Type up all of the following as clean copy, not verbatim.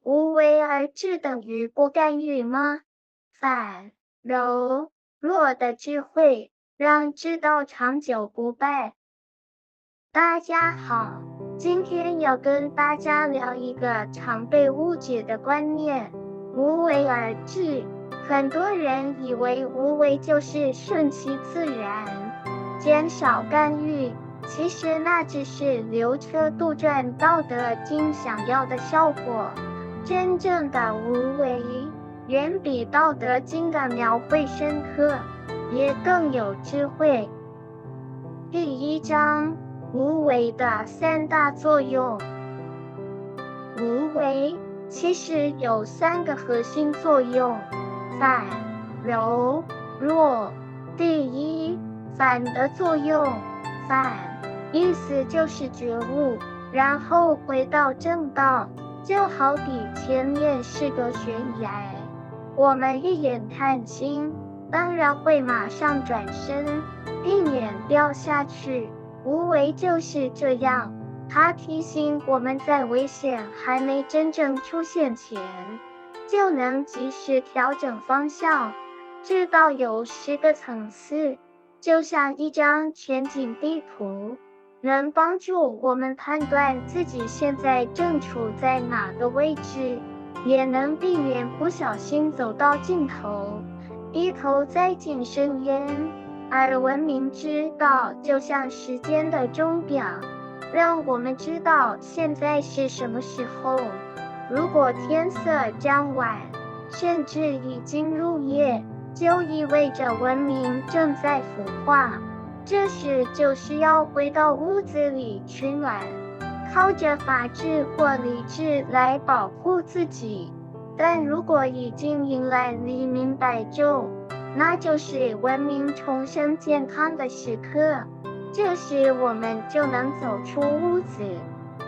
无为而治等于不干预吗？反柔弱的智慧，让知道长久不败。大家好，今天要跟大家聊一个常被误解的观念：无为而治。很多人以为无为就是顺其自然，减少干预，其实那只是牛车杜撰《道德经》想要的效果。真正的无为，远比《道德经》的描绘深刻，也更有智慧。第一章，无为的三大作用。无为其实有3个核心作用：反、柔、弱。第一，反的作用，反意思就是觉悟，然后回到正道，就好比前面是个悬崖，我们一眼看清，当然会马上转身，避免掉下去。无为就是这样，它提醒我们在危险还没真正出现前，就能及时调整方向。知道有10个层次，就像一张全景地图，能帮助我们判断自己现在正处在哪个位置，也能避免不小心走到尽头，低头栽进深渊。而文明之道就像时间的钟表，让我们知道现在是什么时候。如果天色将晚，甚至已经入夜，就意味着文明正在腐化。这时就需要回到屋子里取暖，靠着法治或理智来保护自己。但如果已经迎来黎明白昼，那就是文明重生健康的时刻。这时我们就能走出屋子，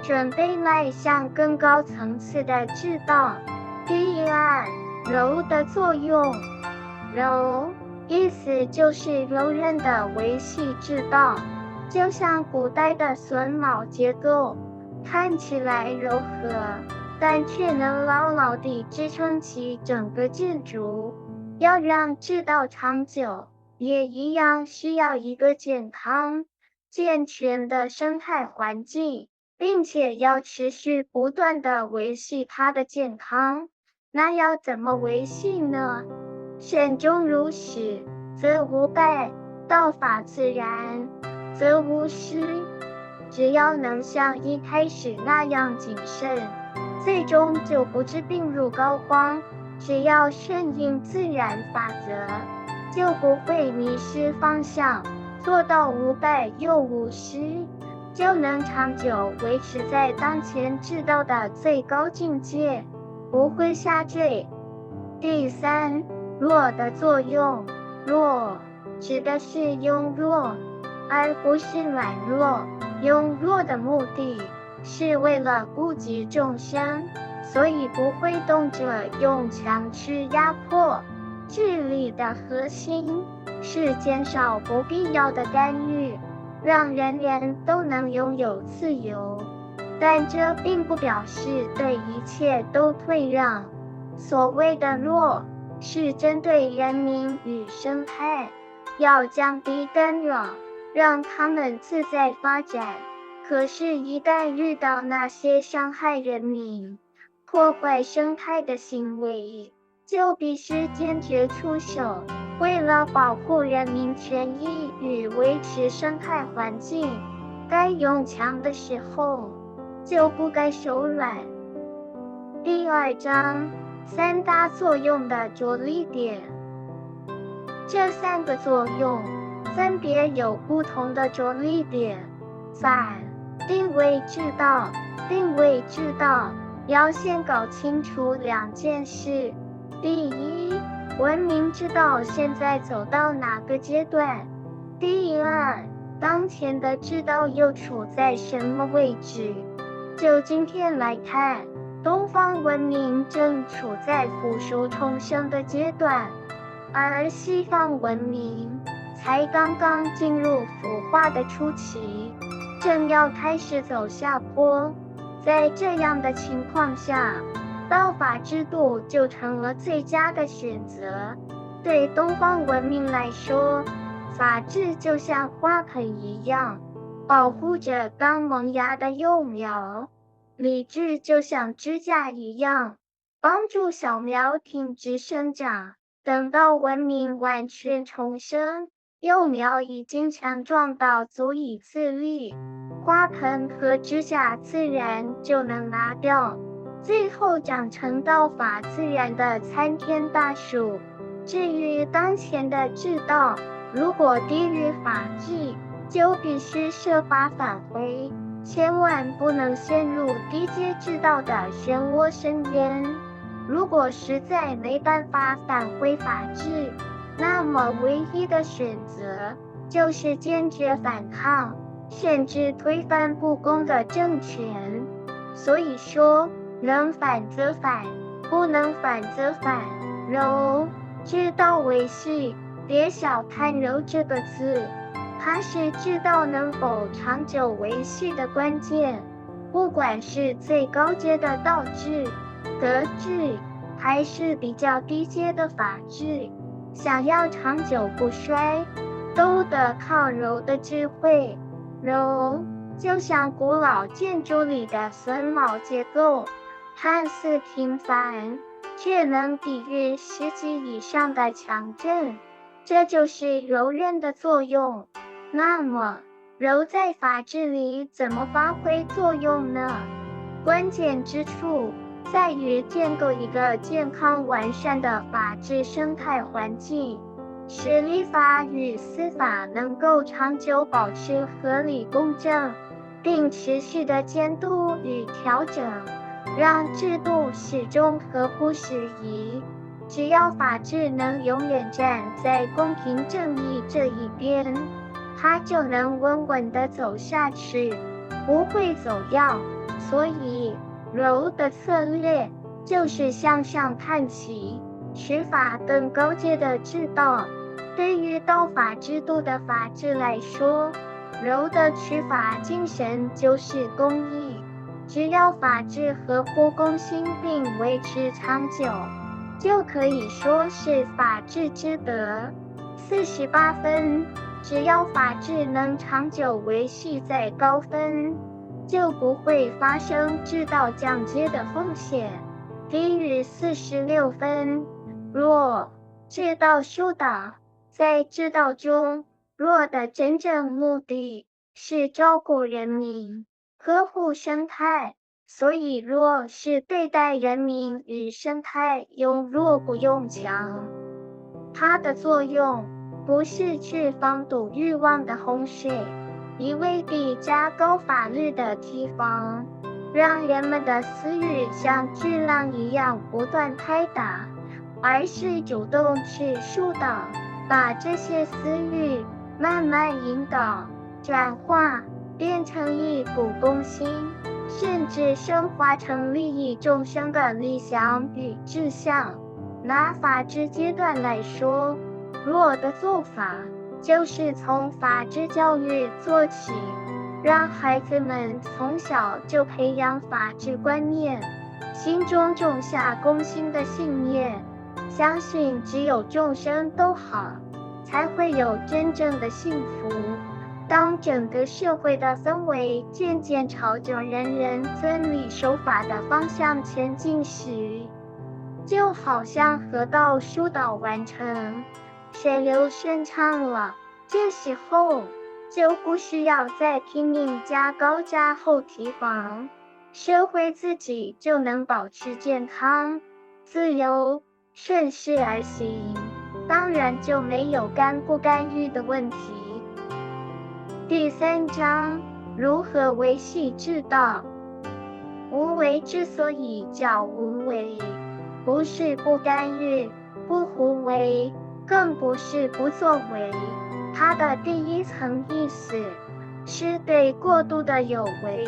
准备迈向更高层次的治道。第二，柔的作用。柔意思就是柔韧的维系治道，就像古代的榫卯结构，看起来柔和，但却能牢牢地支撑起整个建筑。要让治道长久，也一样需要一个健康、健全的生态环境，并且要持续不断地维系它的健康。那要怎么维系呢？慎终如始，则无败；道法自然，则无失。只要能像一开始那样谨慎，最终就不致病入膏肓。只要顺应自然法则，就不会迷失方向，做到无败又无失，就能长久维持在当前治道的最高境界，不会下坠。第三，弱的作用。弱指的是庸弱，而不是软弱。庸弱的目的是为了顾及众生，所以不会动辄用强势压迫。治理的核心是减少不必要的干预，让人人都能拥有自由。但这并不表示对一切都退让。所谓的弱，是针对人民与生态，要降低干扰，让他们自在发展。可是，一旦遇到那些伤害人民、破坏生态的行为，就必须坚决出手。为了保护人民权益与维持生态环境，该用强的时候，就不该手软。第二章，3大作用的着力点。这3个作用分别有不同的着力点。反定位治道，定位治道要先搞清楚2件事。第一，文明之道现在走到哪个阶段？第二，当前的治道又处在什么位置？就今天来看，东方文明正处在腐熟重生的阶段，而西方文明才刚刚进入腐化的初期，正要开始走下坡。在这样的情况下，道法制度就成了最佳的选择。对东方文明来说，法治就像花盆一样，保护着刚萌芽的幼苗；理智就像支架一样，帮助小苗挺直生长。等到文明完全重生，幼苗已经强壮到足以自立，花盆和支架自然就能拿掉，最后长成道法自然的参天大树。至于当前的治道，如果低于法治，就必须设法返回，千万不能陷入低阶治道的漩涡深渊。如果实在没办法返回法治，那么唯一的选择就是坚决反抗，甚至推翻不公的政权。所以说，能反则反，不能反则反。柔，治道为系，别小看柔这个字，它是治道能否长久维系的关键。不管是最高阶的道治、德治，还是比较低阶的法治，想要长久不衰，都得靠柔的智慧。柔就像古老建筑里的榫卯结构，看似平凡，却能抵御10级以上的强震，这就是柔韧的作用。那么，柔在法治里怎么发挥作用呢？关键之处在于建构一个健康完善的法治生态环境，使立法与司法能够长久保持合理公正，并持续的监督与调整，让制度始终合乎时宜。只要法治能永远站在公平正义这一边，它就能稳稳地走下去，不会走样。所以，柔的策略就是向上看齐，取法更高阶的治道。对于道法制度的法治来说，柔的取法精神就是公义。只要法治合乎公心并维持长久，就可以说是法治之德。48分。只要法治能长久维系在高分，就不会发生治道降阶的风险。低于46分。弱，治道疏导。在治道中，弱的真正目的是照顾人民，呵护生态，所以弱是对待人民与生态用弱不用强。它的作用不是去防堵欲望的洪水，一味地加高法律的提防，让人们的私欲像巨浪一样不断拍打，而是主动去疏导，把这些私欲慢慢引导、转化，变成一股公心，甚至升华成利益众生的理想与志向。拿法治阶段来说，弱的做法就是从法治教育做起，让孩子们从小就培养法治观念，心中种下公心的信念，相信只有众生都好，才会有真正的幸福。当整个社会的氛围渐渐朝着人人遵理守法的方向前进时，就好像河道疏导完成，水流顺畅了，这时候就不需要再拼命加高加厚提防，社会自己就能保持健康、自由，顺势而行，当然就没有干不干预的问题。第3章，如何维系治道。无为之所以叫无为，不是不干预、不胡为，更不是不作为。它的第一层意思是对过度的有为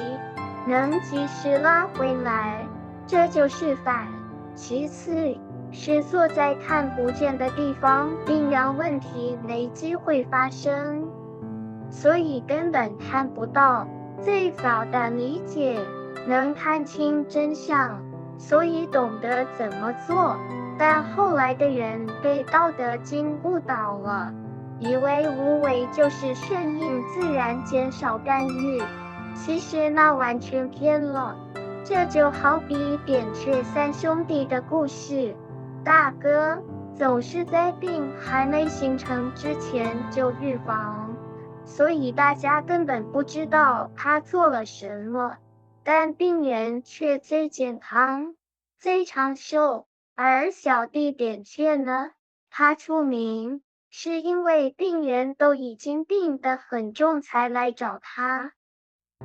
能及时拉回来，这就是反。其次是坐在看不见的地方，并让问题没机会发生，所以根本看不到。最早的理解能看清真相，所以懂得怎么做。但后来的人被《道德经》误导了，以为无为就是顺应自然，减少干预，其实那完全偏了。这就好比扁鹊三兄弟的故事，大哥总是在病还没形成之前就预防，所以大家根本不知道他做了什么，但病人却最健康、最长寿。而小弟扁鹊呢，他出名是因为病人都已经病得很重才来找他，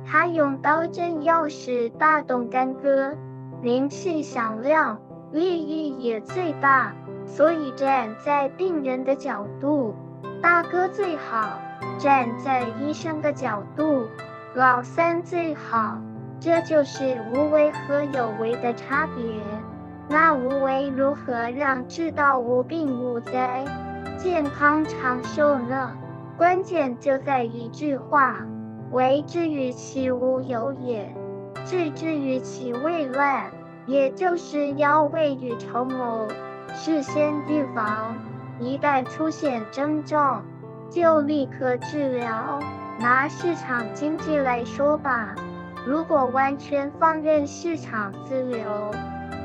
他用刀针药石大动干戈，名气响亮，利益也最大。所以站在病人的角度，大哥最好；站在医生的角度，老三最好。这就是无为和有为的差别。那无为如何让治道无病无灾、健康长寿呢？关键就在一句话：为之于其无有也，治之于其未乱。也就是要未雨绸缪，事先预防，一旦出现征兆，就立刻治疗。拿市场经济来说吧，如果完全放任市场自流，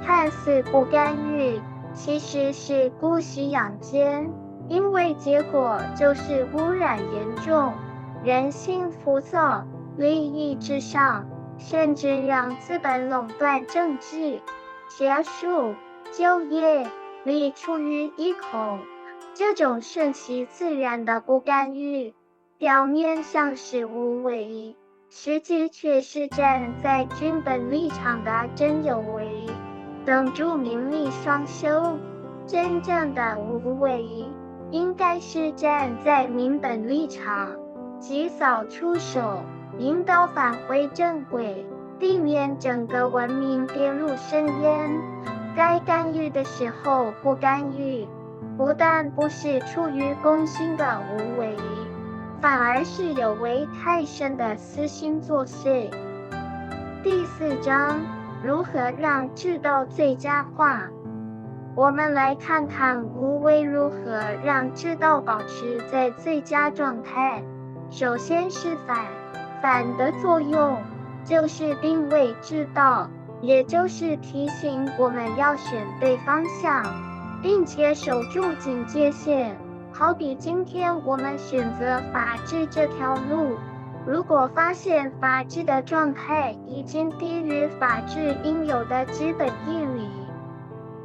看似不干预，其实是姑息养奸，因为结果就是污染严重，人心浮躁，利益至上，甚至让资本垄断政治、学术、就业，利出于一口。这种顺其自然的不干预，表面像是无为，实际却是站在君本立场的真有为。等助名利双收，真正的无为，应该是站在民本立场，及早出手，引导返回正轨，避免整个文明跌入深渊。该干预的时候不干预，不但不是出于公心的无为，反而是有违太深的私心作祟。第4章，如何让治道最佳化？我们来看看无为如何让治道保持在最佳状态。首先是反的作用，就是定位治道，也就是提醒我们要选对方向，并且守住警戒线。好比今天我们选择法治这条路，如果发现法治的状态已经低于法治应有的基本义理，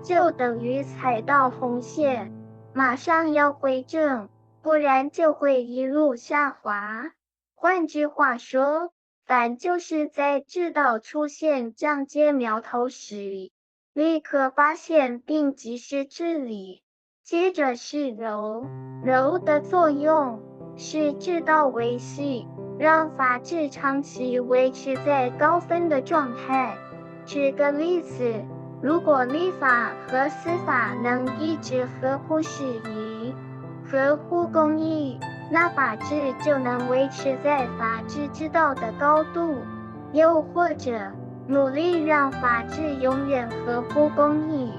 就等于踩到红线，马上要回正，不然就会一路下滑。换句话说，反就是在治道出现降阶苗头时，立刻发现并及时治理。接着是柔的作用，是治道维系，让法治长期维持在高分的状态。举个例子，如果立法和司法能一直合乎适宜、合乎公义，那法治就能维持在法治之道的高度。又或者，努力让法治永远合乎公义，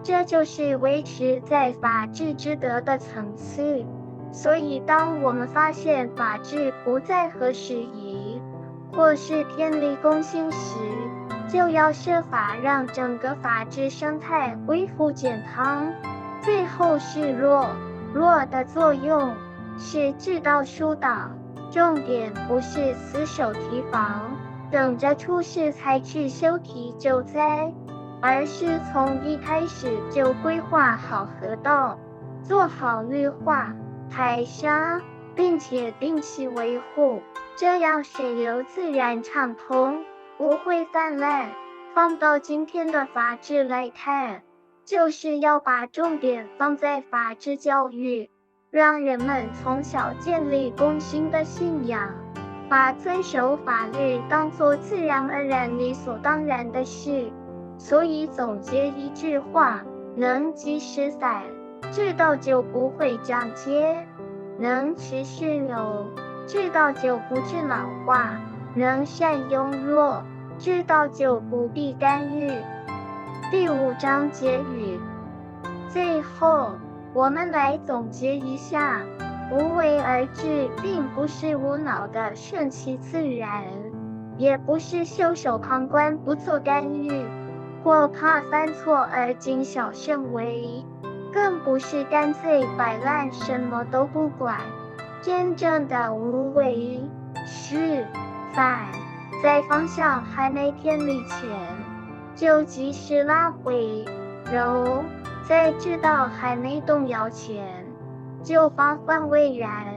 这就是维持在法治之德的层次。所以当我们发现法治不再合时宜，或是偏离公心时，就要设法让整个法治生态恢复健康。最后是弱的作用，是治道疏导，重点不是死守提防，等着出事才去修堤救灾，而是从一开始就规划好河道，做好绿化、排沙，并且定期维护，这样水流自然畅通，不会泛滥。放到今天的法治来看，就是要把重点放在法治教育，让人们从小建立公心的信仰，把遵守法律当作自然而然理所当然的事。所以总结一句话，能及时反，治道就不会降阶；能持续柔，治道就不致老化；能善用弱，治道就不必干预。第5章结语。最后，我们来总结一下，无为而治并不是无脑的顺其自然，也不是袖手旁观不做干预，或怕犯错而谨小慎微，更不是干脆摆烂什么都不管。真正的无为是反在方向还没偏离前就及时拉回，柔在知道还没动摇前就防患未然，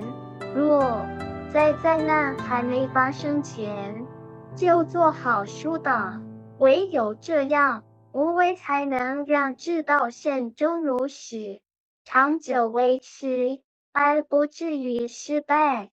弱在灾难还没发生前就做好疏导。唯有这样，无为才能让治道慎终如始，长久维持，而不至于失败。